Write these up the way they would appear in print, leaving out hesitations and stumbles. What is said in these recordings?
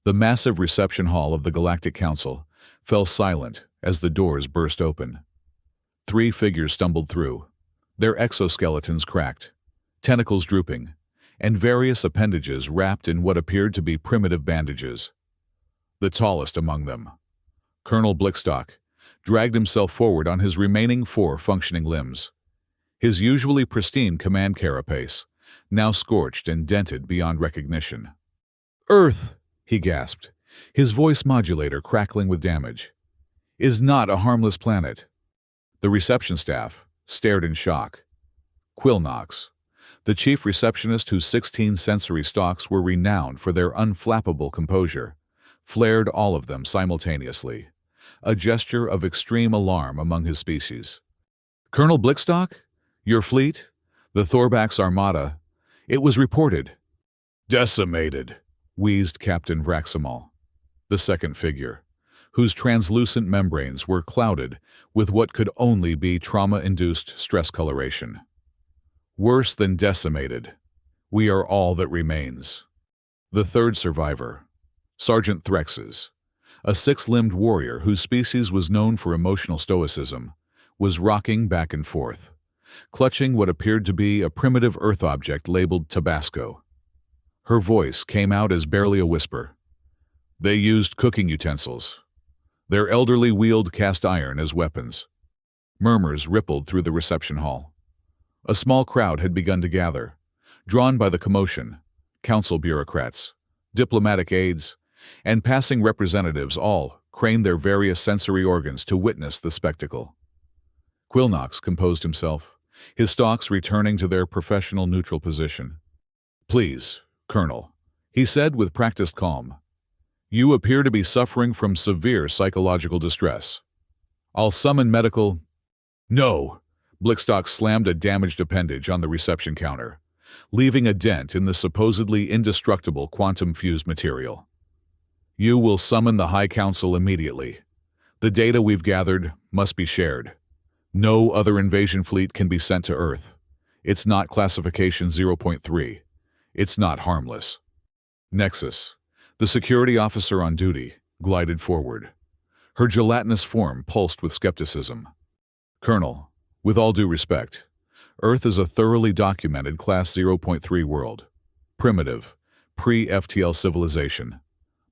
The massive reception hall of the Galactic Council fell silent as the doors burst open. 3 figures stumbled through, their exoskeletons cracked, tentacles drooping, and various appendages wrapped in what appeared to be primitive bandages. The tallest among them, Colonel Blickstock, dragged himself forward on his remaining 4 functioning limbs. His usually pristine command carapace, now scorched and dented beyond recognition. "Earth," he gasped, his voice modulator crackling with damage, "is not a harmless planet." The reception staff stared in shock. Quillnox, the chief receptionist whose 16 sensory stalks were renowned for their unflappable composure, flared all of them simultaneously, a gesture of extreme alarm among his species. "Colonel Blickstock? Your fleet? The Thorbac's armada? It was reported." "Decimated," wheezed Captain Vraximal, the second figure, whose translucent membranes were clouded with what could only be trauma-induced stress coloration. "Worse than decimated. We are all that remains." The third survivor, Sergeant Threxes, a 6-limbed warrior whose species was known for emotional stoicism, was rocking back and forth, clutching what appeared to be a primitive Earth object labeled Tabasco. Her voice came out as barely a whisper. "They used cooking utensils. Their elderly wield cast iron as weapons." Murmurs rippled through the reception hall. A small crowd had begun to gather, drawn by the commotion. Council bureaucrats, diplomatic aides, and passing representatives all craned their various sensory organs to witness the spectacle. Quillnox composed himself, his stalks returning to their professional neutral position. "Please, Colonel," he said with practiced calm. "You appear to be suffering from severe psychological distress. I'll summon medical—" "No!" Blickstock slammed a damaged appendage on the reception counter, leaving a dent in the supposedly indestructible quantum-fused material. "You will summon the High Council immediately. The data we've gathered must be shared. No other invasion fleet can be sent to Earth. It's not Classification 0.3. It's not harmless." Nexus, the security officer on duty, glided forward. Her gelatinous form pulsed with skepticism. "Colonel, with all due respect, Earth is a thoroughly documented Class 0.3 world. Primitive, pre-FTL civilization.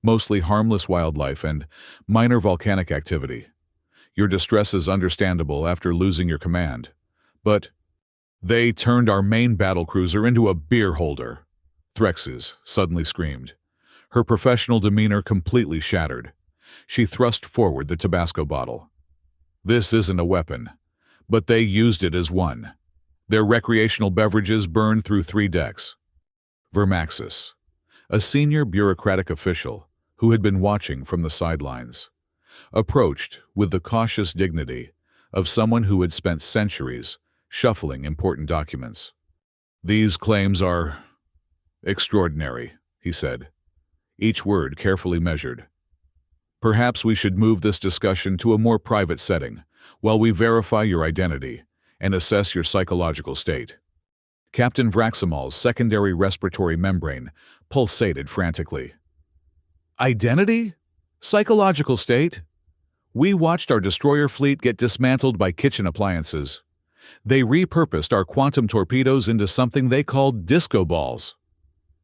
Mostly harmless wildlife and minor volcanic activity. Your distress is understandable after losing your command. But they turned our main battlecruiser into a beer holder," Threxes suddenly screamed, her professional demeanor completely shattered. She thrust forward the Tabasco bottle. "This isn't a weapon, but they used it as one. Their recreational beverages burned through 3 decks." Vermaxis, a senior bureaucratic official who had been watching from the sidelines, approached with the cautious dignity of someone who had spent centuries shuffling important documents. "These claims are extraordinary," he said, each word carefully measured. "Perhaps we should move this discussion to a more private setting while we verify your identity and assess your psychological state." Captain Vraximal's secondary respiratory membrane pulsated frantically. "Identity? Psychological state? We watched our destroyer fleet get dismantled by kitchen appliances. They repurposed our quantum torpedoes into something they called disco balls."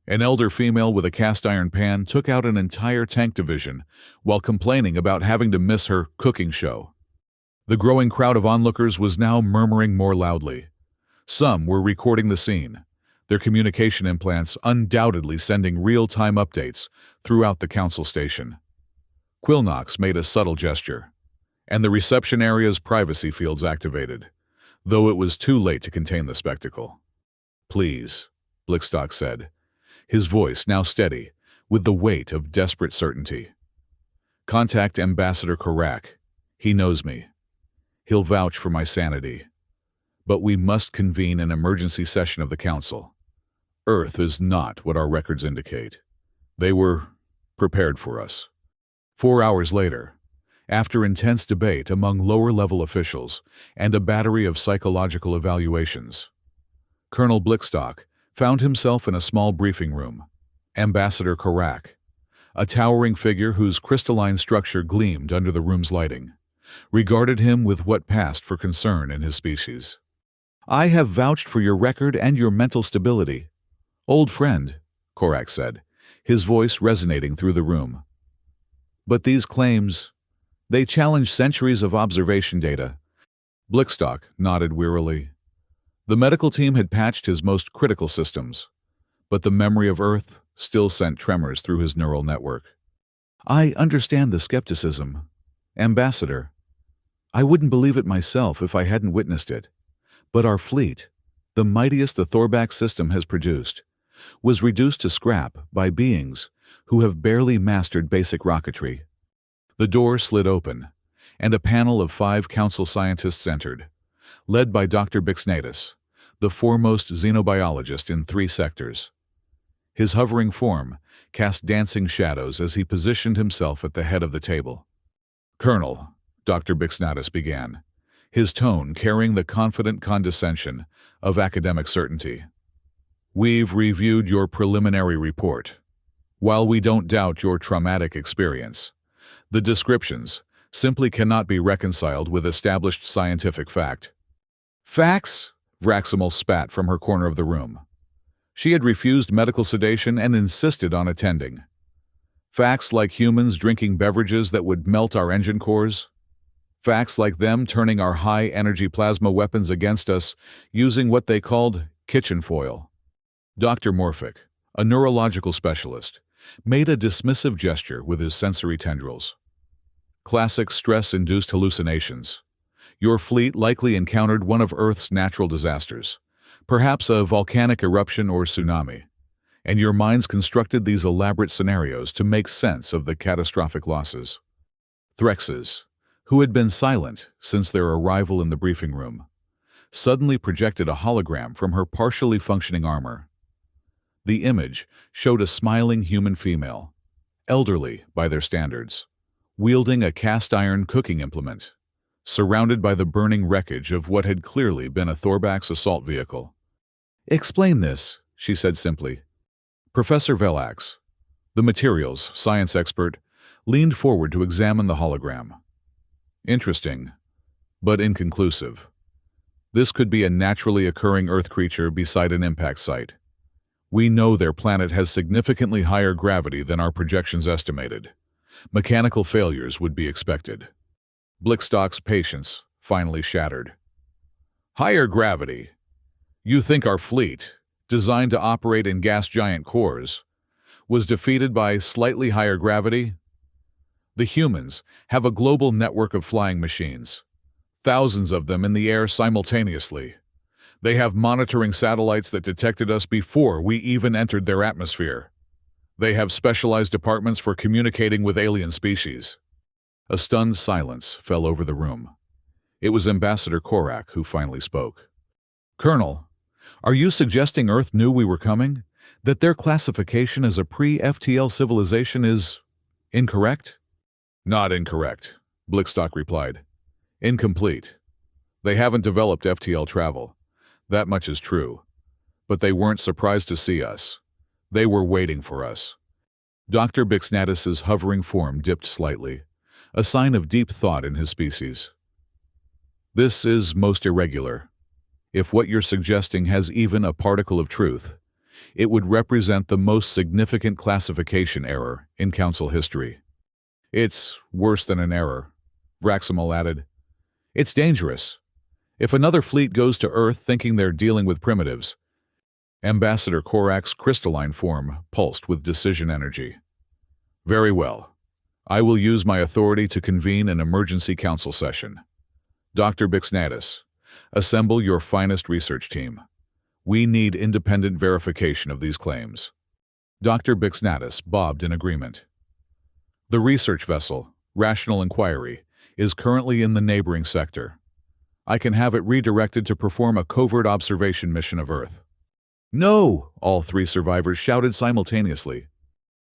An elder female with a cast-iron pan took out an entire tank division while complaining about having to miss her cooking show. The growing crowd of onlookers was now murmuring more loudly. Some were recording the scene, their communication implants undoubtedly sending real-time updates throughout the council station. Quillnox made a subtle gesture, and the reception area's privacy fields activated, though it was too late to contain the spectacle. "Please," Blickstock said, his voice now steady with the weight of desperate certainty. "Contact Ambassador Karak. He knows me. He'll vouch for my sanity. But we must convene an emergency session of the Council. Earth is not what our records indicate. They were prepared for us." 4 hours later, after intense debate among lower-level officials and a battery of psychological evaluations, Colonel Blickstock found himself in a small briefing room. Ambassador Karak, a towering figure whose crystalline structure gleamed under the room's lighting, regarded him with what passed for concern in his species. "I have vouched for your record and your mental stability. Old friend," Korak said, his voice resonating through the room. "But these claims, they challenge centuries of observation data." Blickstock nodded wearily. The medical team had patched his most critical systems, but the memory of Earth still sent tremors through his neural network. "I understand the skepticism, Ambassador. I wouldn't believe it myself if I hadn't witnessed it. But our fleet, the mightiest the Thorbak system has produced, was reduced to scrap by beings who have barely mastered basic rocketry." The door slid open, and a panel of 5 council scientists entered, led by Dr. Bixnatus, the foremost xenobiologist in 3 sectors. His hovering form cast dancing shadows as he positioned himself at the head of the table. "Colonel," Dr. Bixnatus began, his tone carrying the confident condescension of academic certainty. "We've reviewed your preliminary report. While we don't doubt your traumatic experience, the descriptions simply cannot be reconciled with established scientific fact." "Facts?" Vraximal spat from her corner of the room. She had refused medical sedation and insisted on attending. "Facts like humans drinking beverages that would melt our engine cores? Facts like them turning our high-energy plasma weapons against us using what they called kitchen foil?" Dr. Morphic, a neurological specialist, made a dismissive gesture with his sensory tendrils. "Classic stress-induced hallucinations. Your fleet likely encountered one of Earth's natural disasters, perhaps a volcanic eruption or tsunami, and your minds constructed these elaborate scenarios to make sense of the catastrophic losses." Threxes, who had been silent since their arrival in the briefing room, suddenly projected a hologram from her partially functioning armor. The image showed a smiling human female, elderly by their standards, wielding a cast-iron cooking implement, surrounded by the burning wreckage of what had clearly been a Thorbak's assault vehicle. "Explain this," she said simply. Professor Velax, the materials science expert, leaned forward to examine the hologram. "Interesting, but inconclusive. This could be a naturally occurring Earth creature beside an impact site. We know their planet has significantly higher gravity than our projections estimated. Mechanical failures would be expected." Blickstock's patience finally shattered. "Higher gravity? You think our fleet, designed to operate in gas giant cores, was defeated by slightly higher gravity? The humans have a global network of flying machines, thousands of them in the air simultaneously. They have monitoring satellites that detected us before we even entered their atmosphere. They have specialized departments for communicating with alien species." A stunned silence fell over the room. It was Ambassador Korak who finally spoke. "Colonel, are you suggesting Earth knew we were coming? That their classification as a pre-FTL civilization is incorrect?" "Not incorrect," Blickstock replied. "Incomplete. They haven't developed FTL travel. That much is true. But they weren't surprised to see us. They were waiting for us." Dr. Bixnatus's hovering form dipped slightly, a sign of deep thought in his species. "This is most irregular. If what you're suggesting has even a particle of truth, it would represent the most significant classification error in Council history." "It's worse than an error," Vraximal added. "It's dangerous. If another fleet goes to Earth thinking they're dealing with primitives..." Ambassador Korak's crystalline form pulsed with decision energy. "Very well. I will use my authority to convene an emergency council session. Dr. Bixnatus, assemble your finest research team. We need independent verification of these claims." Dr. Bixnatus bobbed in agreement. "The research vessel, Rational Inquiry, is currently in the neighboring sector. I can have it redirected to perform a covert observation mission of Earth." "No!" all 3 survivors shouted simultaneously.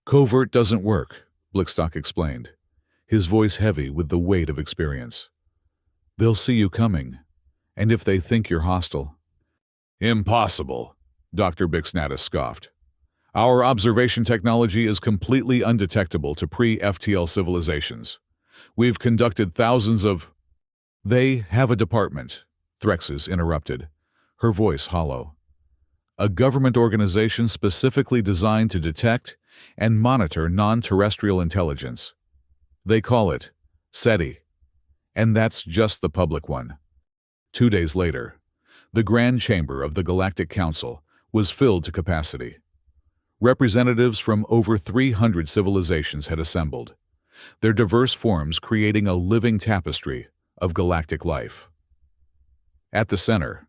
"Covert doesn't work," Blickstock explained, his voice heavy with the weight of experience. "They'll see you coming, and if they think you're hostile..." "Impossible," Dr. Bixnatus scoffed. Our observation technology is completely undetectable to pre-FTL civilizations. We've conducted thousands of... They have a department, Threxes interrupted, her voice hollow. A government organization specifically designed to detect and monitor non-terrestrial intelligence. They call it SETI, and that's just the public one. 2 days later, the Grand Chamber of the Galactic Council was filled to capacity. Representatives from over 300 civilizations had assembled, their diverse forms creating a living tapestry of galactic life. At the center,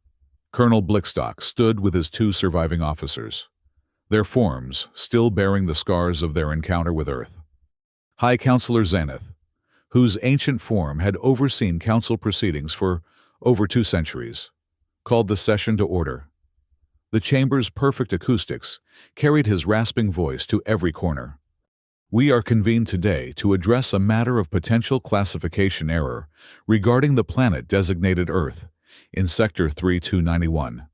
Colonel Blickstock stood with his 2 surviving officers, their forms still bearing the scars of their encounter with Earth. High Counselor Zenith, whose ancient form had overseen council proceedings for over 2 centuries, called the session to order. The chamber's perfect acoustics carried his rasping voice to every corner. We are convened today to address a matter of potential classification error regarding the planet designated Earth in Sector 3291.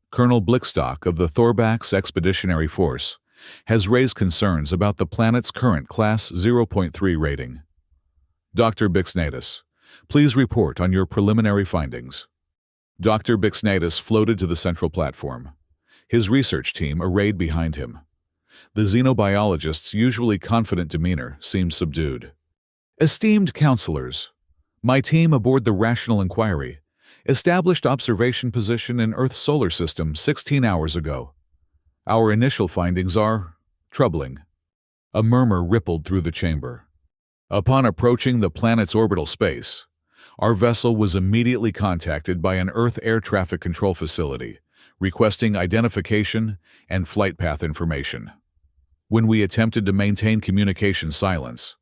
Colonel Blickstock of the Thorbax Expeditionary Force has raised concerns about the planet's current Class 0.3 rating. Dr. Bixnatus, please report on your preliminary findings. Dr. Bixnatus floated to the central platform, his research team arrayed behind him. The xenobiologist's usually confident demeanor seemed subdued. Esteemed counselors, my team aboard the Rational Inquiry established observation position in Earth's solar system 16 hours ago. Our initial findings are troubling. A murmur rippled through the chamber. Upon approaching the planet's orbital space, our vessel was immediately contacted by an Earth air traffic control facility, requesting identification and flight path information. When we attempted to maintain communication silence,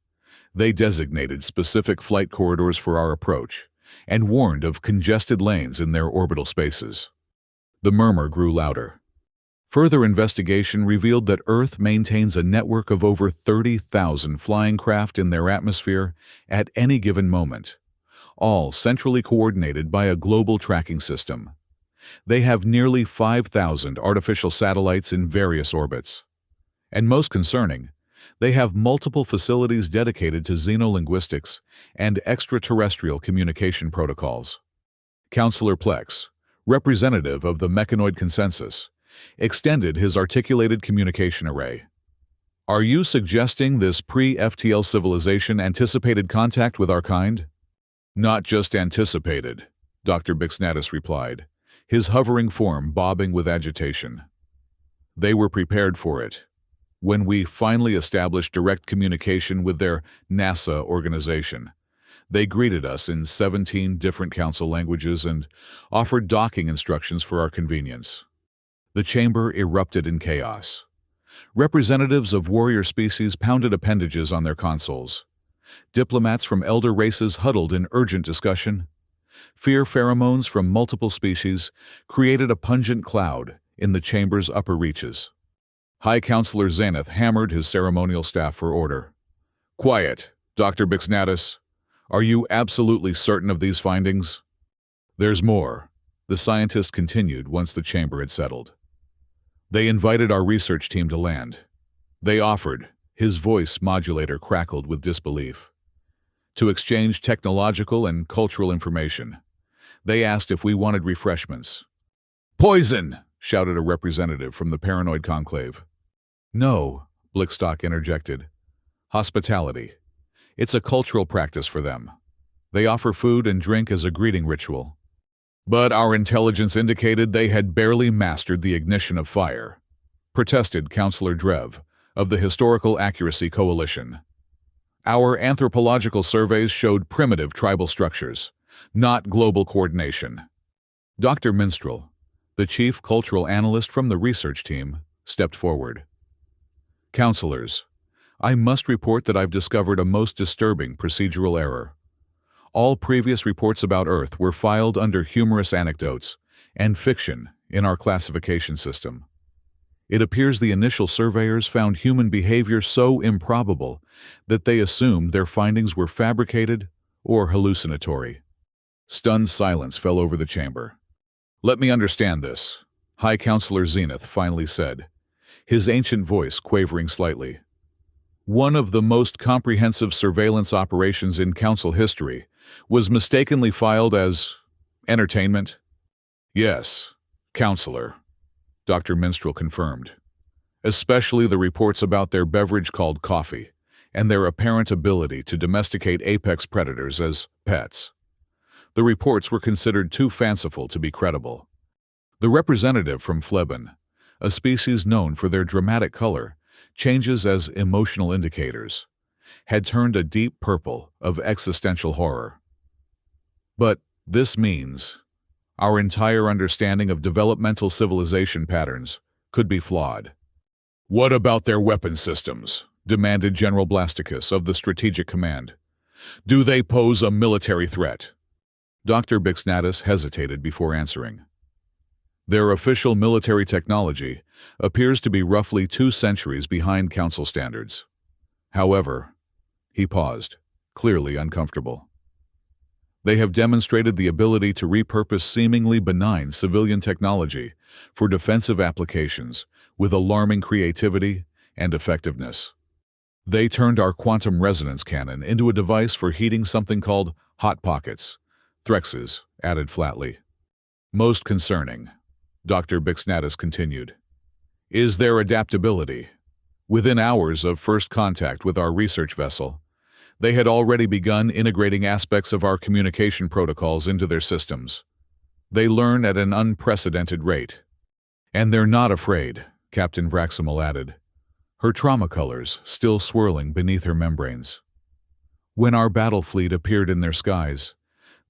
they designated specific flight corridors for our approach and warned of congested lanes in their orbital spaces. The murmur grew louder. Further investigation revealed that Earth maintains a network of over 30,000 flying craft in their atmosphere at any given moment, all centrally coordinated by a global tracking system. They have nearly 5,000 artificial satellites in various orbits. And most concerning, they have multiple facilities dedicated to xenolinguistics and extraterrestrial communication protocols. Counselor Plex, representative of the Mechanoid Consensus, extended his articulated communication array. Are you suggesting this pre-FTL civilization anticipated contact with our kind? Not just anticipated, Dr. Bixnatus replied, his hovering form bobbing with agitation. They were prepared for it. When we finally established direct communication with their NASA organization, they greeted us in 17 different council languages and offered docking instructions for our convenience. The chamber erupted in chaos. Representatives of warrior species pounded appendages on their consoles. Diplomats from elder races huddled in urgent discussion. Fear pheromones from multiple species created a pungent cloud in the chamber's upper reaches. High Counselor Zenith hammered his ceremonial staff for order. Quiet, Dr. Bixnatus. Are you absolutely certain of these findings? There's more, the scientist continued once the chamber had settled. They invited our research team to land. They offered, his voice modulator crackled with disbelief, to exchange technological and cultural information. They asked if we wanted refreshments. Poison! Shouted a representative from the paranoid conclave. No, Blickstock interjected. Hospitality. It's a cultural practice for them. They offer food and drink as a greeting ritual. But our intelligence indicated they had barely mastered the ignition of fire, protested Counselor Drev of the Historical Accuracy Coalition. Our anthropological surveys showed primitive tribal structures, not global coordination. Dr. Minstrel, the chief cultural analyst from the research team, stepped forward. Counselors, I must report that I've discovered a most disturbing procedural error. All previous reports about Earth were filed under humorous anecdotes and fiction in our classification system. It appears the initial surveyors found human behavior so improbable that they assumed their findings were fabricated or hallucinatory. Stunned silence fell over the chamber. Let me understand this, High Counselor Zenith finally said, his ancient voice quavering slightly. One of the most comprehensive surveillance operations in Council history was mistakenly filed as entertainment? Yes, Counselor, Dr. Minstrel confirmed. Especially the reports about their beverage called coffee and their apparent ability to domesticate apex predators as pets. The reports were considered too fanciful to be credible. The representative from Fleben, a species known for their dramatic color, changes as emotional indicators, had turned a deep purple of existential horror. But this means our entire understanding of developmental civilization patterns could be flawed. What about their weapon systems? Demanded General Blasticus of the Strategic Command. Do they pose a military threat? Dr. Bixnatus hesitated before answering. Their official military technology appears to be roughly 2 centuries behind Council standards. However, he paused, clearly uncomfortable. They have demonstrated the ability to repurpose seemingly benign civilian technology for defensive applications with alarming creativity and effectiveness. They turned our quantum resonance cannon into a device for heating something called hot pockets, Threxes added flatly. Most concerning, Dr. Bixnatus continued, is their adaptability. Within hours of first contact with our research vessel, they had already begun integrating aspects of our communication protocols into their systems. They learn at an unprecedented rate. And they're not afraid, Captain Vraximal added, her trauma colors still swirling beneath her membranes. When our battle fleet appeared in their skies,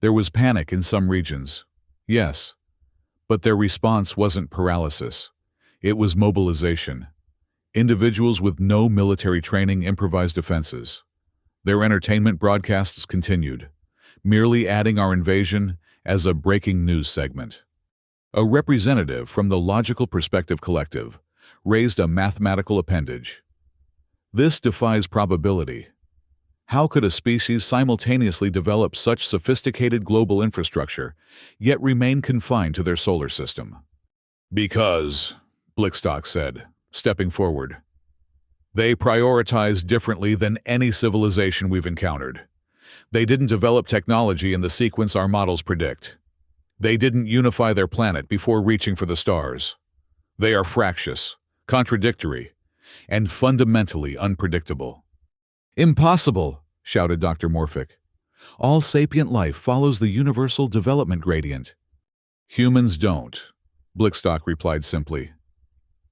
there was panic in some regions, yes, but their response wasn't paralysis. It was mobilization. Individuals with no military training improvised defenses. Their entertainment broadcasts continued, merely adding our invasion as a breaking news segment. A representative from the Logical Perspective Collective raised a mathematical appendage. This defies probability. How could a species simultaneously develop such sophisticated global infrastructure, yet remain confined to their solar system? Because, Blickstock said, stepping forward, they prioritize differently than any civilization we've encountered. They didn't develop technology in the sequence our models predict. They didn't unify their planet before reaching for the stars. They are fractious, contradictory, and fundamentally unpredictable. Impossible, shouted Dr. Morphic. All sapient life follows the universal development gradient. Humans don't, Blickstock replied simply.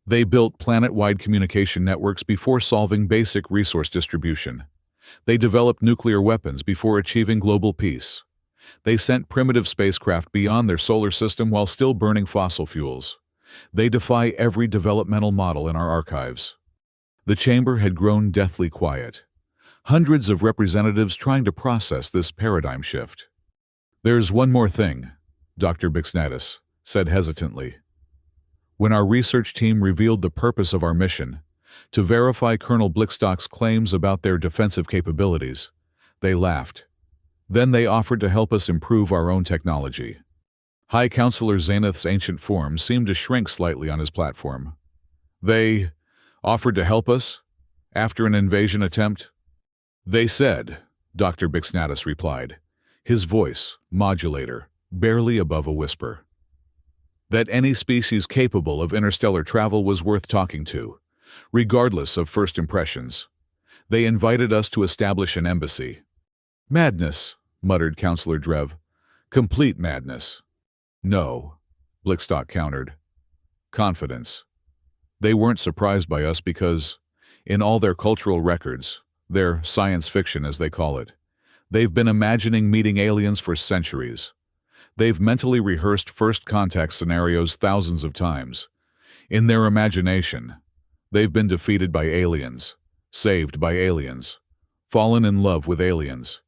They built planet-wide communication networks before solving basic resource distribution. They developed nuclear weapons before achieving global peace. They sent primitive spacecraft beyond their solar system while still burning fossil fuels. They defy every developmental model in our archives. The chamber had grown deathly quiet. Hundreds of representatives trying to process this paradigm shift. There's one more thing, Dr. Bixnatus said hesitantly. When our research team revealed the purpose of our mission, to verify Colonel Blickstock's claims about their defensive capabilities, they laughed. Then they offered to help us improve our own technology. High Counselor Zaineth's ancient form seemed to shrink slightly on his platform. They offered to help us? After an invasion attempt? They said, Dr. Bixnatus replied, his voice, modulator, barely above a whisper, that any species capable of interstellar travel was worth talking to, regardless of first impressions. They invited us to establish an embassy. Madness, muttered Counselor Drev. Complete madness. No, Blickstock countered. Confidence. They weren't surprised by us because, in all their cultural records, their science fiction as they call it, they've been imagining meeting aliens for centuries. They've mentally rehearsed first contact scenarios thousands of times. In their imagination, they've been defeated by aliens, saved by aliens, fallen in love with aliens.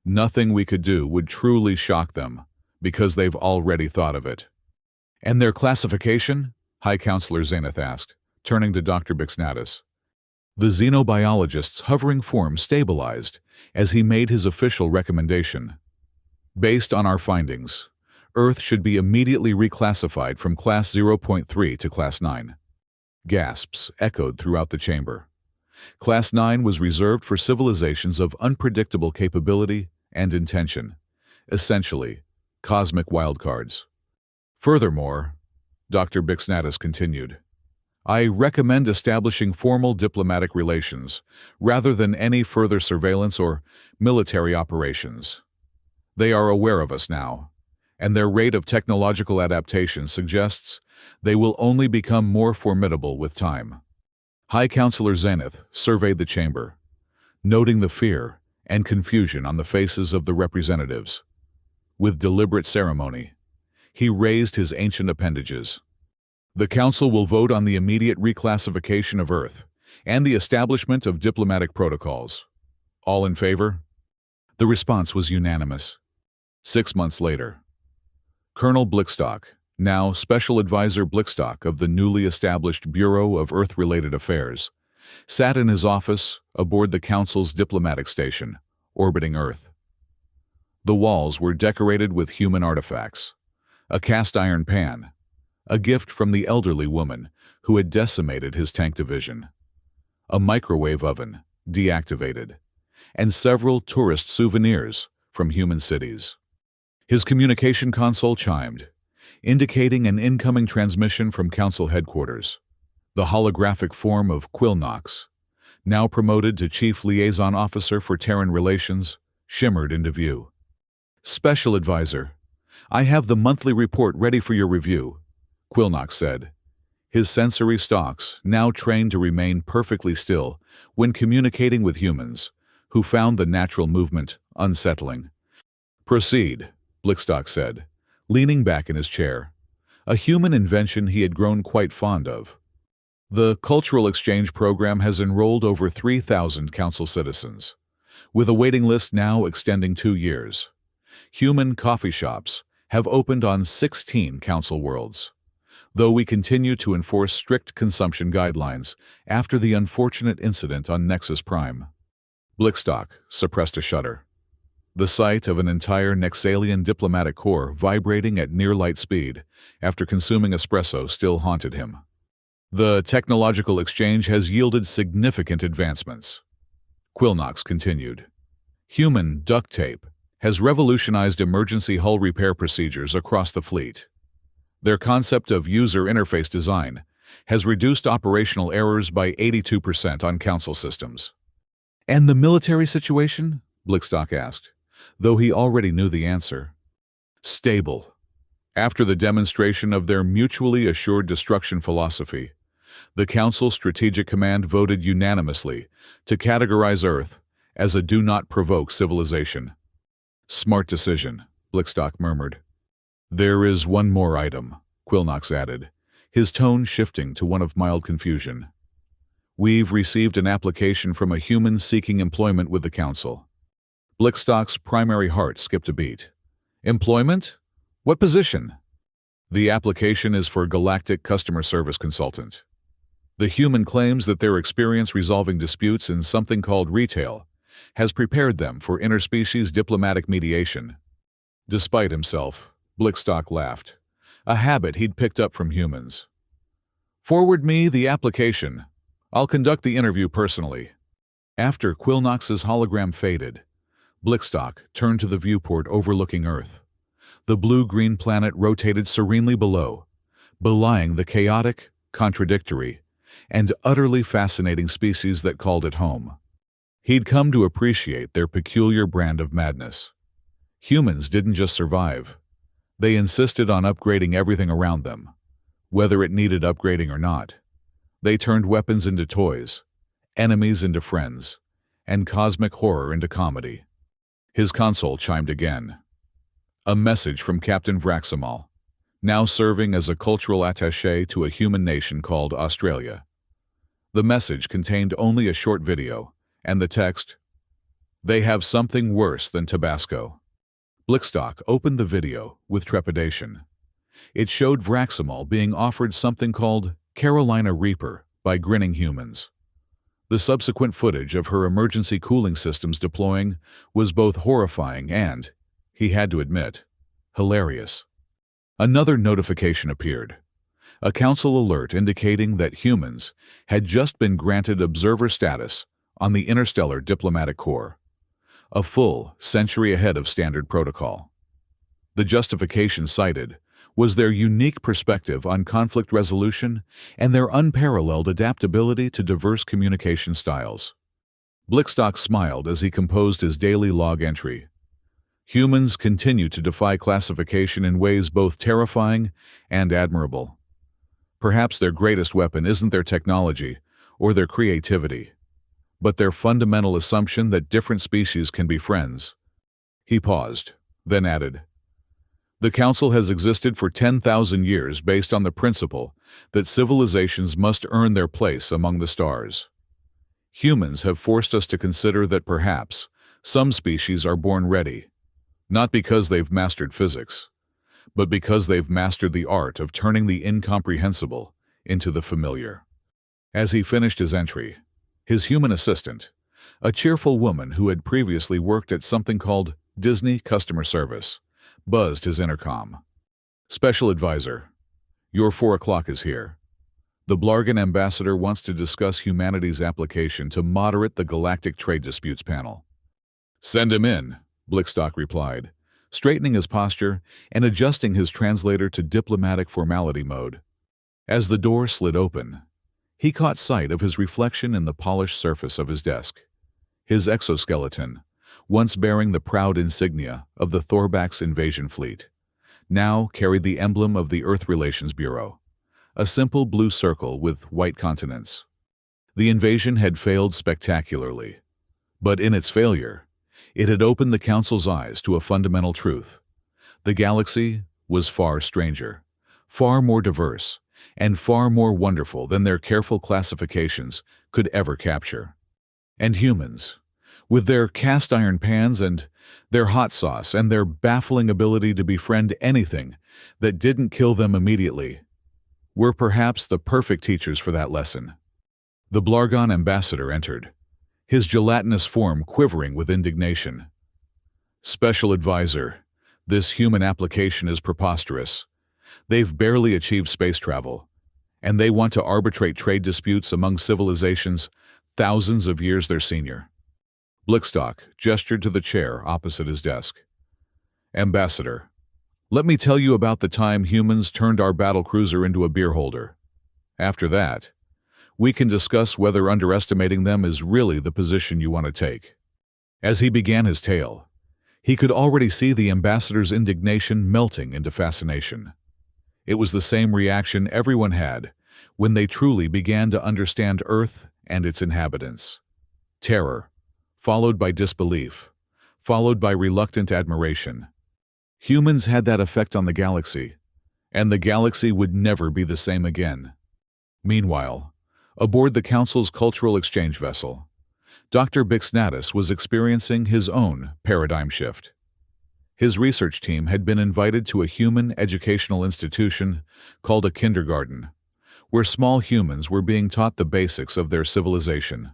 Nothing we could do would truly shock them, because they've already thought of it. And their classification? High Counselor Zenith asked, turning to Dr. Bixnatus. The xenobiologist's hovering form stabilized as he made his official recommendation. Based on our findings, Earth should be immediately reclassified from Class 0.3 to Class 9. Gasps echoed throughout the chamber. Class 9 was reserved for civilizations of unpredictable capability and intention, essentially, cosmic wildcards. Furthermore, Dr. Bixnatus continued, I recommend establishing formal diplomatic relations rather than any further surveillance or military operations. They are aware of us now, and their rate of technological adaptation suggests they will only become more formidable with time. High Counselor Zenith surveyed the chamber, noting the fear and confusion on the faces of the representatives. With deliberate ceremony, he raised his ancient appendages. The Council will vote on the immediate reclassification of Earth and the establishment of diplomatic protocols. All in favor? The response was unanimous. 6 months later, Colonel Blickstock, now Special Advisor Blickstock of the newly established Bureau of Earth-Related Affairs, sat in his office aboard the Council's diplomatic station, orbiting Earth. The walls were decorated with human artifacts, a cast-iron pan, a gift from the elderly woman who had decimated his tank division, a microwave oven, deactivated, and several tourist souvenirs from human cities. His communication console chimed, indicating an incoming transmission from Council headquarters. The holographic form of Quilnox, now promoted to Chief Liaison Officer for Terran Relations, shimmered into view. Special Advisor, I have the monthly report ready for your review, Quilnox said, his sensory stalks now trained to remain perfectly still when communicating with humans, who found the natural movement unsettling. Proceed, Blickstock said, leaning back in his chair, a human invention he had grown quite fond of. The Cultural Exchange Program has enrolled over 3,000 Council citizens, with a waiting list now extending 2 years. Human coffee shops have opened on 16 Council worlds, though we continue to enforce strict consumption guidelines after the unfortunate incident on Nexus Prime. Blickstock suppressed a shudder. The sight of an entire Nexalian diplomatic corps vibrating at near-light speed after consuming espresso still haunted him. The technological exchange has yielded significant advancements, Quilnox continued. Human duct tape has revolutionized emergency hull repair procedures across the fleet. Their concept of user interface design has reduced operational errors by 82% on Council systems. And the military situation? Blickstock asked, though he already knew the answer. Stable. After the demonstration of their mutually assured destruction philosophy, the Council Strategic Command voted unanimously to categorize Earth as a do-not-provoke civilization. Smart decision, Blickstock murmured. There is one more item, Quilnox added, his tone shifting to one of mild confusion. We've received an application from a human seeking employment with the Council. Blickstock's primary heart skipped a beat. Employment? What position? The application is for Galactic Customer Service Consultant. The human claims that their experience resolving disputes in something called retail has prepared them for interspecies diplomatic mediation. Despite himself, Blickstock laughed, a habit he'd picked up from humans. Forward me the application. I'll conduct the interview personally. After Quilnox's hologram faded, Blickstock turned to the viewport overlooking Earth. The blue-green planet rotated serenely below, belying the chaotic, contradictory, and utterly fascinating species that called it home. He'd come to appreciate their peculiar brand of madness. Humans didn't just survive. They insisted on upgrading everything around them, whether it needed upgrading or not. They turned weapons into toys, enemies into friends, and cosmic horror into comedy. His console chimed again. A message from Captain Vraximal, now serving as a cultural attaché to a human nation called Australia. The message contained only a short video, and the text, "They have something worse than Tabasco." Blickstock opened the video with trepidation. It showed Vraximal being offered something called Carolina Reaper by grinning humans. The subsequent footage of her emergency cooling systems deploying was both horrifying and, he had to admit, hilarious. Another notification appeared. A council alert indicating that humans had just been granted observer status on the Interstellar Diplomatic Corps, a full century ahead of standard protocol. The justification cited was their unique perspective on conflict resolution and their unparalleled adaptability to diverse communication styles. Blickstock smiled as he composed his daily log entry. Humans continue to defy classification in ways both terrifying and admirable. Perhaps their greatest weapon isn't their technology or their creativity, but their fundamental assumption that different species can be friends. He paused, then added, "The Council has existed for 10,000 years based on the principle that civilizations must earn their place among the stars. Humans have forced us to consider that perhaps some species are born ready, not because they've mastered physics, but because they've mastered the art of turning the incomprehensible into the familiar." As he finished his entry, his human assistant, a cheerful woman who had previously worked at something called Disney Customer Service, buzzed his intercom. "Special Advisor, your 4 o'clock is here. The Blargan ambassador wants to discuss humanity's application to moderate the Galactic Trade Disputes panel." "Send him in," Blickstock replied, straightening his posture and adjusting his translator to diplomatic formality mode. As the door slid open, he caught sight of his reflection in the polished surface of his desk. His exoskeleton, once bearing the proud insignia of the Thorbax invasion fleet, now carried the emblem of the Earth Relations Bureau, a simple blue circle with white continents. The invasion had failed spectacularly, but in its failure, it had opened the Council's eyes to a fundamental truth. The galaxy was far stranger, far more diverse, and far more wonderful than their careful classifications could ever capture. And humans, with their cast-iron pans and their hot sauce and their baffling ability to befriend anything that didn't kill them immediately, were perhaps the perfect teachers for that lesson. The Blargon ambassador entered, his gelatinous form quivering with indignation. "Special Advisor, this human application is preposterous. They've barely achieved space travel, and they want to arbitrate trade disputes among civilizations thousands of years their senior." Blickstock gestured to the chair opposite his desk. "Ambassador, let me tell you about the time humans turned our battlecruiser into a beer holder. After that, we can discuss whether underestimating them is really the position you want to take." As he began his tale, he could already see the ambassador's indignation melting into fascination. It was the same reaction everyone had when they truly began to understand Earth and its inhabitants. Terror, followed by disbelief, followed by reluctant admiration. Humans had that effect on the galaxy, and the galaxy would never be the same again. Meanwhile, aboard the Council's cultural exchange vessel, Dr. Bixnatus was experiencing his own paradigm shift. His research team had been invited to a human educational institution called a kindergarten, where small humans were being taught the basics of their civilization.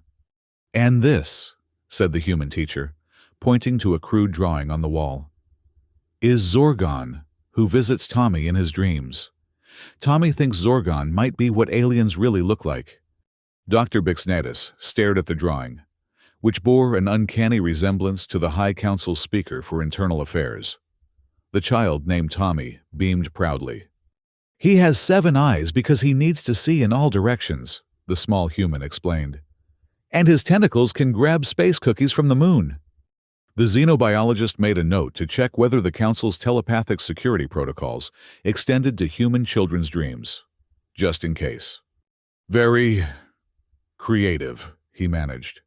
"And this," said the human teacher, pointing to a crude drawing on the wall, "is Zorgon, who visits Tommy in his dreams. Tommy thinks Zorgon might be what aliens really look like." Dr. Bixnatus stared at the drawing, which bore an uncanny resemblance to the High Council's Speaker for Internal Affairs. The child named Tommy beamed proudly. "He has 7 eyes because he needs to see in all directions," the small human explained. "And his tentacles can grab space cookies from the moon." The xenobiologist made a note to check whether the Council's telepathic security protocols extended to human children's dreams, just in case. "Very creative," he managed,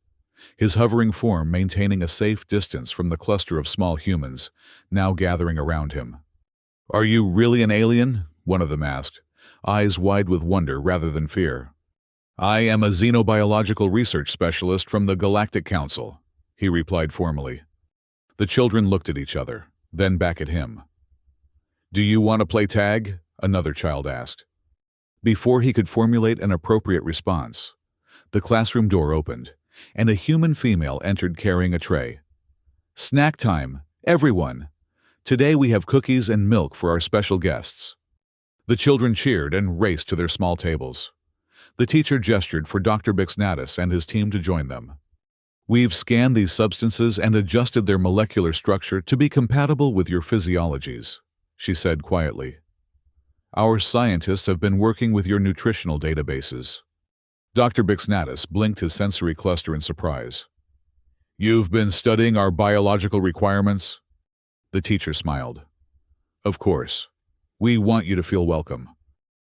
his hovering form maintaining a safe distance from the cluster of small humans now gathering around him. "Are you really an alien?" one of them asked, eyes wide with wonder rather than fear. "I am a xenobiological research specialist from the Galactic Council," he replied formally. The children looked at each other, then back at him. "Do you want to play tag?" another child asked. Before he could formulate an appropriate response, the classroom door opened, and a human female entered carrying a tray. "Snack time, everyone! Today we have cookies and milk for our special guests." The children cheered and raced to their small tables. The teacher gestured for Dr. Bixnatus and his team to join them. We've scanned these substances and adjusted their molecular structure to be compatible with your physiologies, she said quietly. Our scientists have been working with your nutritional databases. Dr. Bixnatus blinked his sensory cluster in surprise. You've been studying our biological requirements? The teacher smiled. Of course. We want you to feel welcome.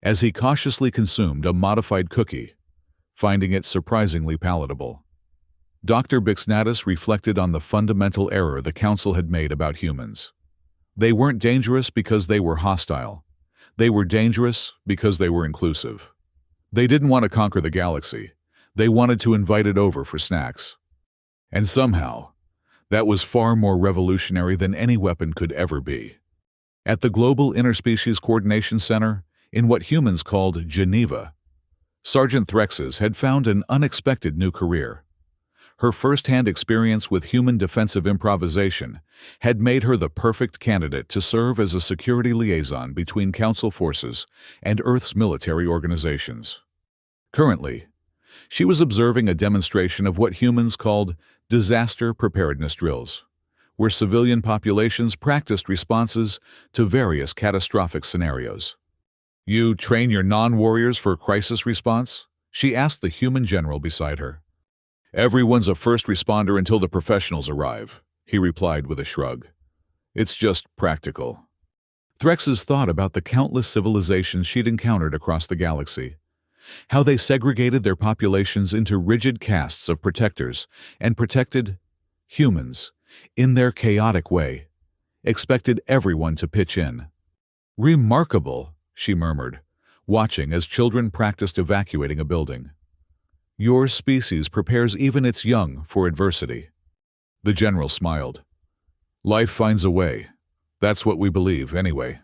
As he cautiously consumed a modified cookie, finding it surprisingly palatable. Dr. Bixnatus reflected on the fundamental error the council had made about humans. They weren't dangerous because they were hostile. They were dangerous because they were inclusive. They didn't want to conquer the galaxy. They wanted to invite it over for snacks. And somehow, that was far more revolutionary than any weapon could ever be. At the Global Interspecies Coordination Center, in what humans called Geneva, Sergeant Threxes had found an unexpected new career. Her first-hand experience with human defensive improvisation had made her the perfect candidate to serve as a security liaison between Council forces and Earth's military organizations. Currently, she was observing a demonstration of what humans called disaster preparedness drills, where civilian populations practiced responses to various catastrophic scenarios. You train your non-warriors for crisis response? She asked the human general beside her. Everyone's a first responder until the professionals arrive, he replied with a shrug. It's just practical. Threxes thought about the countless civilizations she'd encountered across the galaxy, how they segregated their populations into rigid castes of protectors and protected humans in their chaotic way, expected everyone to pitch in. Remarkable, she murmured, watching as children practiced evacuating a building. Your species prepares even its young for adversity. The general smiled. Life finds a way. That's what we believe, anyway.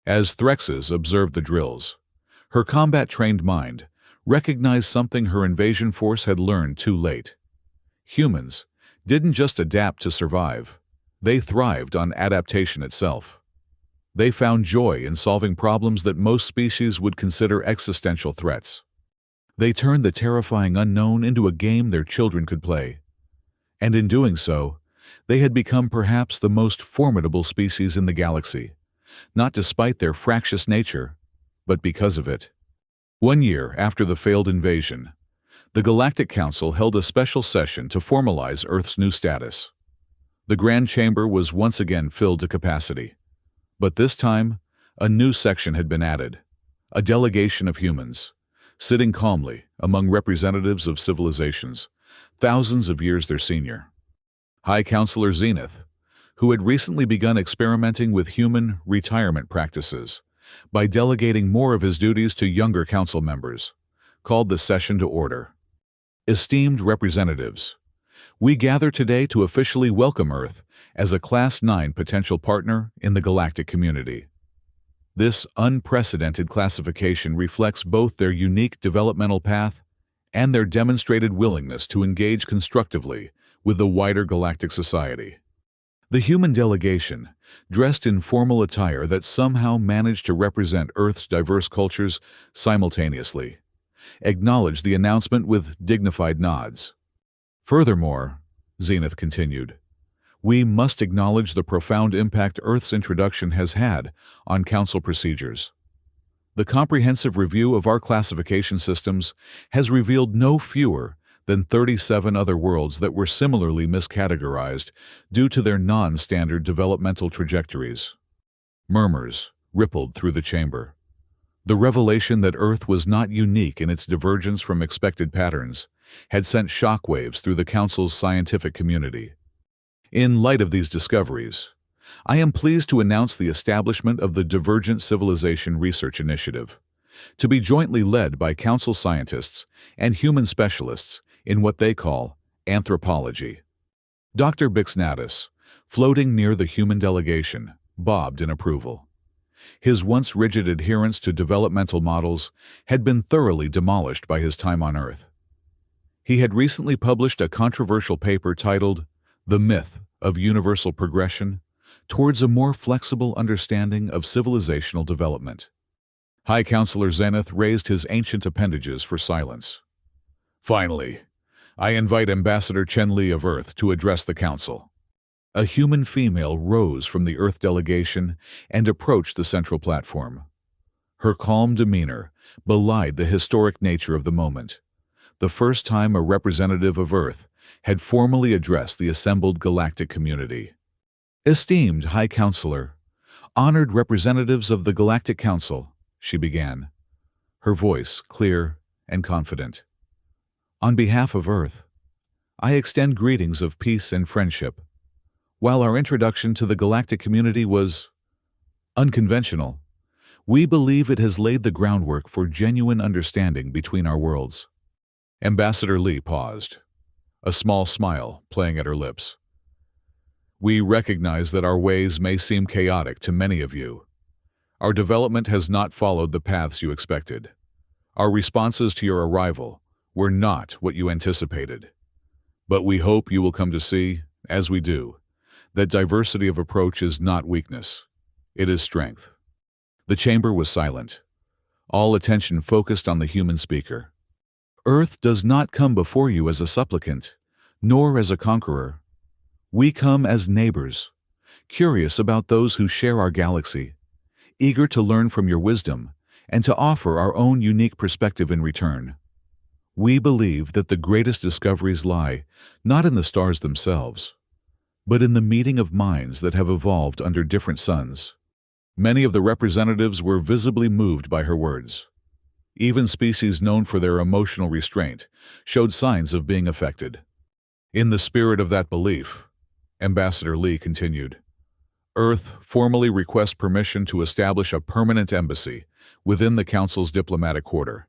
As Threxes observed the drills, her combat-trained mind recognized something her invasion force had learned too late. Humans didn't just adapt to survive. They thrived on adaptation itself. They found joy in solving problems that most species would consider existential threats. They turned the terrifying unknown into a game their children could play. And in doing so, they had become perhaps the most formidable species in the galaxy, not despite their fractious nature, but because of it. 1 year after the failed invasion, the Galactic Council held a special session to formalize Earth's new status. The Grand Chamber was once again filled to capacity. But this time, a new section had been added, a delegation of humans, sitting calmly among representatives of civilizations, thousands of years their senior. High Counselor Zenith, who had recently begun experimenting with human retirement practices by delegating more of his duties to younger council members, called the session to order. Esteemed representatives, we gather today to officially welcome Earth as a Class 9 potential partner in the galactic community. This unprecedented classification reflects both their unique developmental path and their demonstrated willingness to engage constructively with the wider galactic society. The human delegation, dressed in formal attire that somehow managed to represent Earth's diverse cultures simultaneously, acknowledged the announcement with dignified nods. Furthermore, Zenith continued, we must acknowledge the profound impact Earth's introduction has had on Council procedures. The comprehensive review of our classification systems has revealed no fewer than 37 other worlds that were similarly miscategorized due to their non-standard developmental trajectories. Murmurs rippled through the chamber. The revelation that Earth was not unique in its divergence from expected patterns had sent shockwaves through the Council's scientific community. In light of these discoveries, I am pleased to announce the establishment of the Divergent Civilization Research Initiative, to be jointly led by Council scientists and human specialists in what they call anthropology. Dr. Bixnatus, floating near the human delegation, bobbed in approval. His once rigid adherence to developmental models had been thoroughly demolished by his time on Earth. He had recently published a controversial paper titled The Myth of Universal Progression Towards a More Flexible Understanding of Civilizational Development. High Counselor Zenith raised his ancient appendages for silence. Finally, I invite Ambassador Chen Li of Earth to address the council. A human female rose from the Earth delegation and approached the central platform. Her calm demeanor belied the historic nature of the moment, the first time a representative of Earth had formally addressed the assembled galactic community. Esteemed High Counselor, honored representatives of the Galactic Council, she began, her voice clear and confident. On behalf of Earth, I extend greetings of peace and friendship. While our introduction to the galactic community was unconventional, we believe it has laid the groundwork for genuine understanding between our worlds. Ambassador Li paused, a small smile playing at her lips. We recognize that our ways may seem chaotic to many of you. Our development has not followed the paths you expected. Our responses to your arrival were not what you anticipated. But we hope you will come to see, as we do, that diversity of approach is not weakness. It is strength. The chamber was silent, all attention focused on the human speaker. Earth does not come before you as a supplicant, nor as a conqueror. We come as neighbors, curious about those who share our galaxy, eager to learn from your wisdom and to offer our own unique perspective in return. We believe that the greatest discoveries lie not in the stars themselves, but in the meeting of minds that have evolved under different suns. Many of the representatives were visibly moved by her words. Even species known for their emotional restraint showed signs of being affected. In the spirit of that belief, Ambassador Li continued, Earth formally requests permission to establish a permanent embassy within the Council's diplomatic quarter,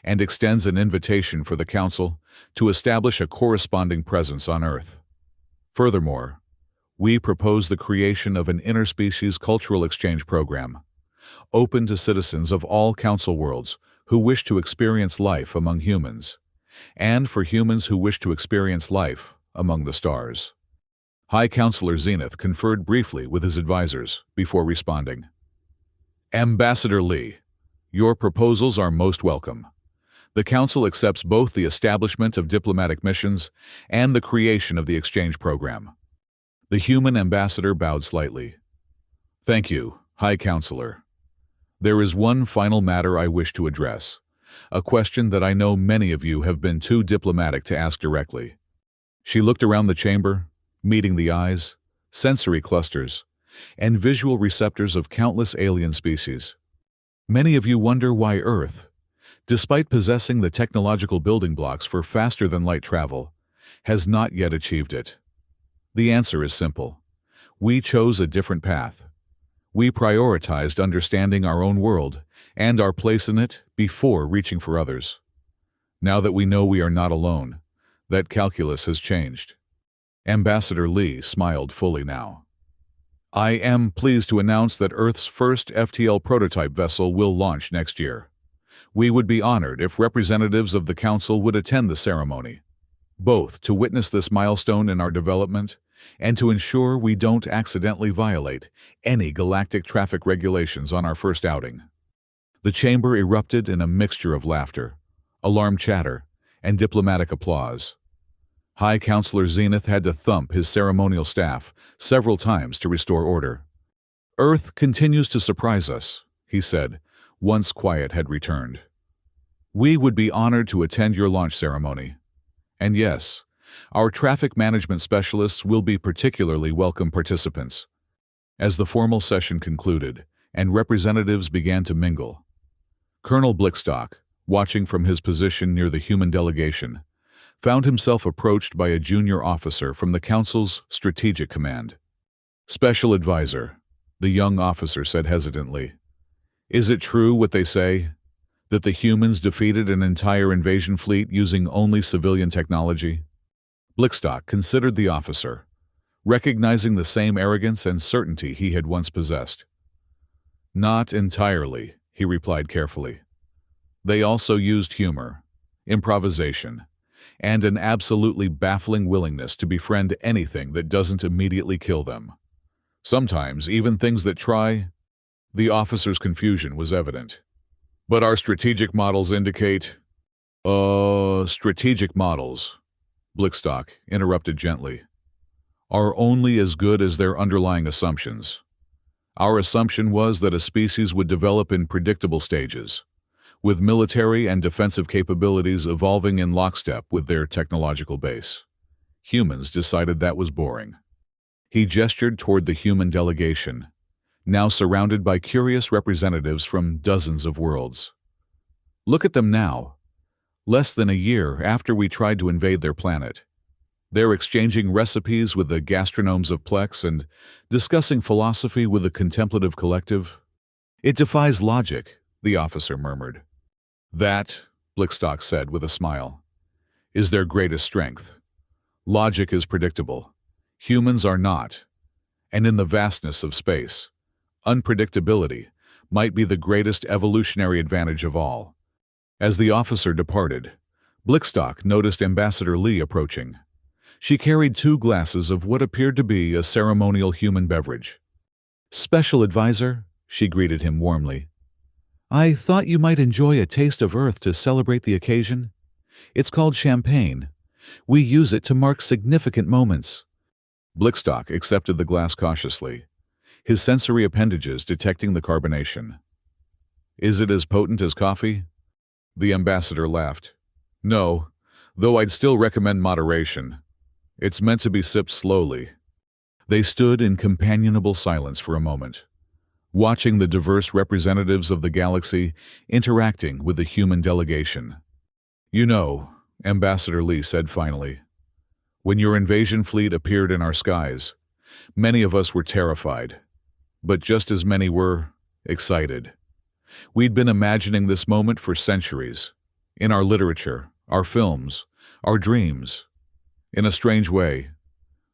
and extends an invitation for the Council to establish a corresponding presence on Earth. Furthermore, we propose the creation of an interspecies cultural exchange program, open to citizens of all Council worlds who wish to experience life among humans, and for humans who wish to experience life among the stars. High Counselor Zenith conferred briefly with his advisors before responding. Ambassador Li, your proposals are most welcome. The Council accepts both the establishment of diplomatic missions and the creation of the exchange program. The human ambassador bowed slightly. Thank you, High Counselor. There is one final matter I wish to address, a question that I know many of you have been too diplomatic to ask directly. She looked around the chamber, meeting the eyes, sensory clusters, and visual receptors of countless alien species. Many of you wonder why Earth, despite possessing the technological building blocks for faster-than-light travel, has not yet achieved it. The answer is simple. We chose a different path. We prioritized understanding our own world and our place in it before reaching for others. Now that we know we are not alone, that calculus has changed. Ambassador Li smiled fully now. I am pleased to announce that Earth's first FTL prototype vessel will launch next year. We would be honored if representatives of the Council would attend the ceremony, both to witness this milestone in our development and to ensure we don't accidentally violate any galactic traffic regulations on our first outing. The chamber erupted in a mixture of laughter, alarmed chatter, and diplomatic applause. High Counselor Zenith had to thump his ceremonial staff several times to restore order. Earth continues to surprise us, he said, once quiet had returned. We would be honored to attend your launch ceremony. And yes, our traffic management specialists will be particularly welcome participants. As the formal session concluded and representatives began to mingle, Colonel Blickstock, watching from his position near the human delegation, found himself approached by a junior officer from the Council's Strategic Command. Special Advisor, the young officer said hesitantly, is it true what they say, that the humans defeated an entire invasion fleet using only civilian technology? Blickstock considered the officer, recognizing the same arrogance and certainty he had once possessed. Not entirely, he replied carefully. They also used humor, improvisation, and an absolutely baffling willingness to befriend anything that doesn't immediately kill them. Sometimes even things that try. The officer's confusion was evident. But our strategic models indicate... strategic models, Blickstock interrupted gently, are only as good as their underlying assumptions. Our assumption was that a species would develop in predictable stages, with military and defensive capabilities evolving in lockstep with their technological base. Humans decided that was boring. He gestured toward the human delegation, now surrounded by curious representatives from dozens of worlds. Look at them now. Less than a year after we tried to invade their planet, they're exchanging recipes with the gastronomes of Plex and discussing philosophy with the contemplative collective. It defies logic, the officer murmured. That, Blickstock said with a smile, is their greatest strength. Logic is predictable. Humans are not. And in the vastness of space, unpredictability might be the greatest evolutionary advantage of all. As the officer departed, Blickstock noticed Ambassador Lee approaching. She carried 2 glasses of what appeared to be a ceremonial human beverage. "Special advisor," she greeted him warmly. "I thought you might enjoy a taste of Earth to celebrate the occasion. It's called champagne. We use it to mark significant moments." Blickstock accepted the glass cautiously, his sensory appendages detecting the carbonation. "Is it as potent as coffee?" The ambassador laughed. "No, though I'd still recommend moderation. It's meant to be sipped slowly." They stood in companionable silence for a moment, watching the diverse representatives of the galaxy interacting with the human delegation. "You know," Ambassador Lee said finally, "when your invasion fleet appeared in our skies, many of us were terrified, but just as many were excited. We'd been imagining this moment for centuries, in our literature, our films, our dreams. In a strange way,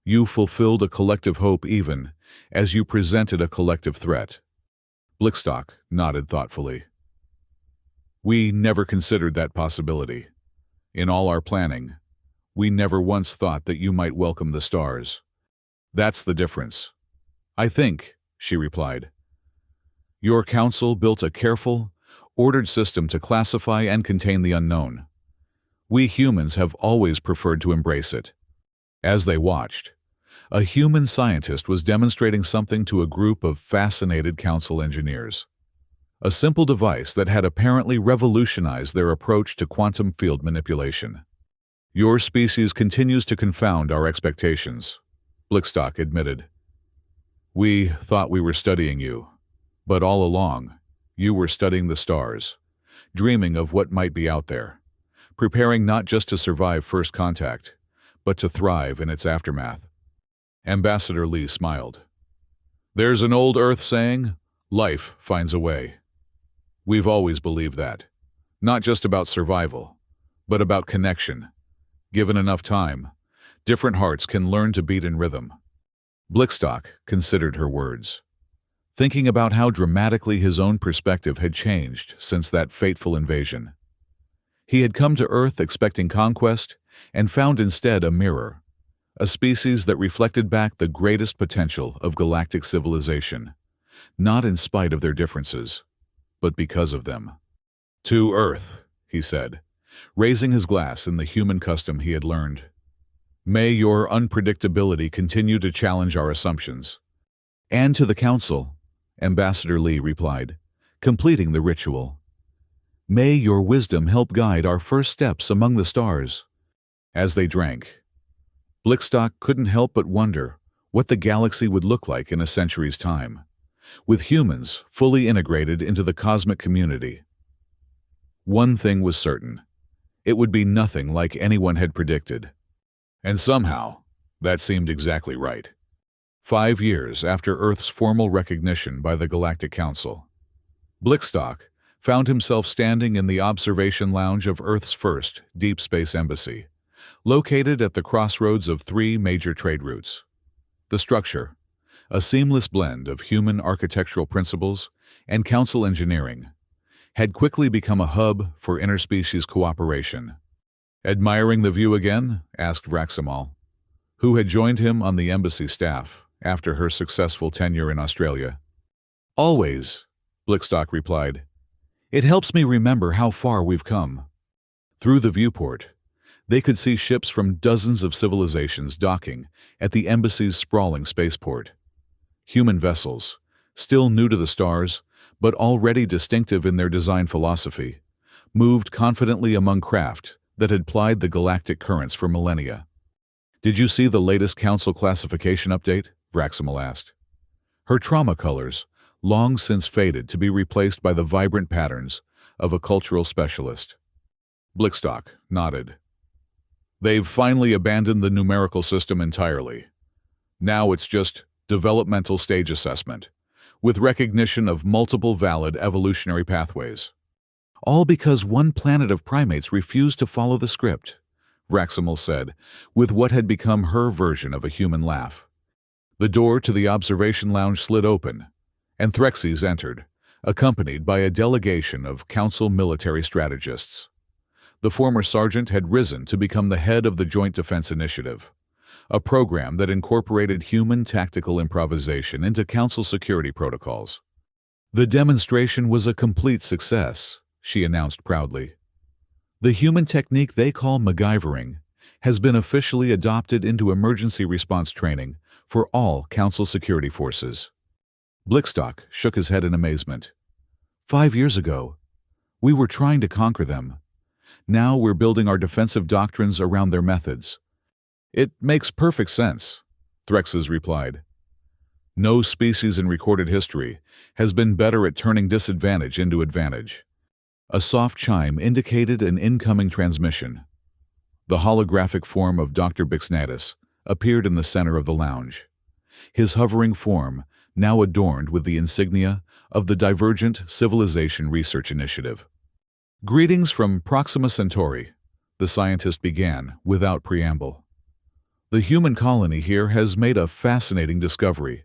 you fulfilled a collective hope even as you presented a collective threat." Blickstock nodded thoughtfully. "We never considered that possibility. In all our planning, we never once thought that you might welcome the stars. That's the difference. I think," she replied. "Your council built a careful, ordered system to classify and contain the unknown. We humans have always preferred to embrace it." As they watched, a human scientist was demonstrating something to a group of fascinated council engineers. A simple device that had apparently revolutionized their approach to quantum field manipulation. "Your species continues to confound our expectations," Blickstock admitted. "We thought we were studying you, but all along, you were studying the stars, dreaming of what might be out there, preparing not just to survive first contact, but to thrive in its aftermath." Ambassador Lee smiled. "There's an old Earth saying, life finds a way. We've always believed that, not just about survival, but about connection. Given enough time, different hearts can learn to beat in rhythm." Blickstock considered her words, thinking about how dramatically his own perspective had changed since that fateful invasion. He had come to Earth expecting conquest and found instead a mirror, a species that reflected back the greatest potential of galactic civilization, not in spite of their differences, but because of them. "To Earth," he said, raising his glass in the human custom he had learned. "May your unpredictability continue to challenge our assumptions." "And to the Council," Ambassador Lee replied, completing the ritual. "May your wisdom help guide our first steps among the stars." As they drank, Blickstock couldn't help but wonder what the galaxy would look like in a century's time, with humans fully integrated into the cosmic community. One thing was certain: it would be nothing like anyone had predicted. And somehow, that seemed exactly right. 5 years after Earth's formal recognition by the Galactic Council, Blickstock found himself standing in the observation lounge of Earth's first deep space embassy, located at the crossroads of 3 major trade routes. The structure, a seamless blend of human architectural principles and council engineering, had quickly become a hub for interspecies cooperation. "Admiring the view again?" asked Vraximal, who had joined him on the embassy staff after her successful tenure in Australia. "Always," Blickstock replied. It helps me remember how far we've come. Through the viewport, they could see ships from dozens of civilizations docking at the embassy's sprawling spaceport. Human vessels, still new to the stars, but already distinctive in their design philosophy, moved confidently among craft that had plied the galactic currents for millennia. "Did you see the latest Council classification update?" Vraximal asked. Her trauma colors, long since faded to be replaced by the vibrant patterns of a cultural specialist. Blickstock nodded. "They've finally abandoned the numerical system entirely. Now it's just developmental stage assessment, with recognition of multiple valid evolutionary pathways. All because one planet of primates refused to follow the script," Vraximal said, with what had become her version of a human laugh. The door to the observation lounge slid open, and Threxes entered, accompanied by a delegation of Council military strategists. The former sergeant had risen to become the head of the Joint Defense Initiative, a program that incorporated human tactical improvisation into Council security protocols. "The demonstration was a complete success," she announced proudly. "The human technique they call MacGyvering has been officially adopted into emergency response training for all Council security forces." Blickstock shook his head in amazement. 5 years ago, we were trying to conquer them. Now we're building our defensive doctrines around their methods. "It makes perfect sense," Threxes replied. "No species in recorded history has been better at turning disadvantage into advantage." A soft chime indicated an incoming transmission. The holographic form of Dr. Bixnatus appeared in the center of the lounge, his hovering form now adorned with the insignia of the Divergent Civilization Research Initiative. "Greetings from Proxima Centauri," the scientist began without preamble. "The human colony here has made a fascinating discovery,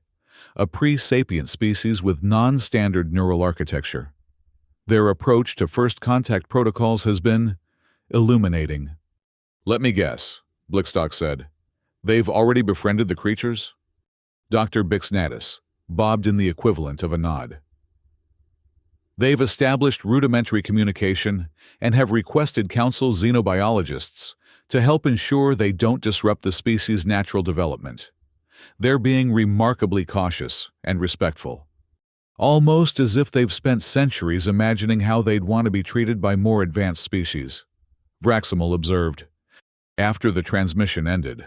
a pre-sapient species with non-standard neural architecture. Their approach to first contact protocols has been illuminating." "Let me guess," Blickstock said. "They've already befriended the creatures?" Dr. Bixnatus bobbed in the equivalent of a nod. "They've established rudimentary communication and have requested Council xenobiologists to help ensure they don't disrupt the species' natural development. They're being remarkably cautious and respectful. Almost as if they've spent centuries imagining how they'd want to be treated by more advanced species," Vraximal observed. After the transmission ended,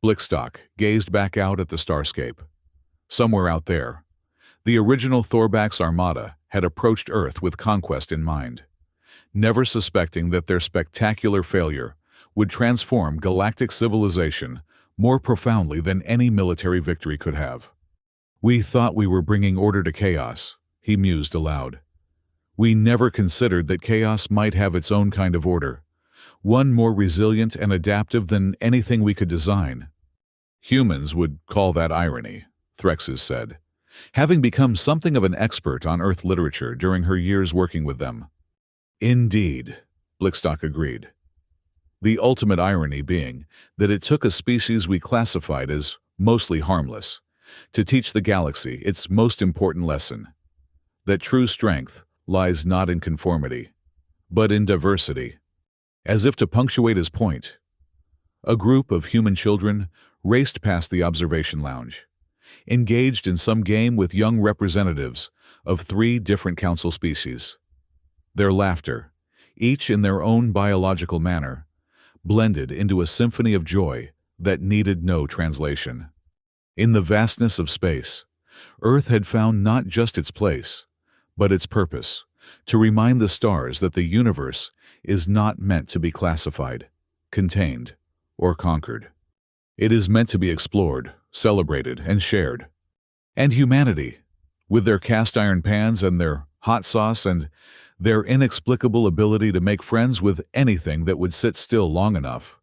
Blickstock gazed back out at the starscape. Somewhere out there, the original Thorbac's armada had approached Earth with conquest in mind, never suspecting that their spectacular failure would transform galactic civilization more profoundly than any military victory could have. "We thought we were bringing order to chaos," he mused aloud. "We never considered that chaos might have its own kind of order, one more resilient and adaptive than anything we could design." "Humans would call that irony," Threxes said, having become something of an expert on Earth literature during her years working with them. "Indeed," Blickstock agreed. "The ultimate irony being that it took a species we classified as mostly harmless to teach the galaxy its most important lesson, that true strength lies not in conformity, but in diversity." As if to punctuate his point, a group of human children raced past the observation lounge, engaged in some game with young representatives of 3 different Council species. Their laughter, each in their own biological manner, blended into a symphony of joy that needed no translation. In the vastness of space, Earth had found not just its place, but its purpose, to remind the stars that the universe is not meant to be classified, contained, or conquered. It is meant to be explored, celebrated, and shared. And humanity, with their cast iron pans and their hot sauce and their inexplicable ability to make friends with anything that would sit still long enough,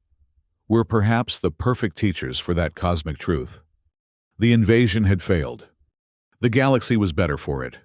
were perhaps the perfect teachers for that cosmic truth. The invasion had failed. The galaxy was better for it.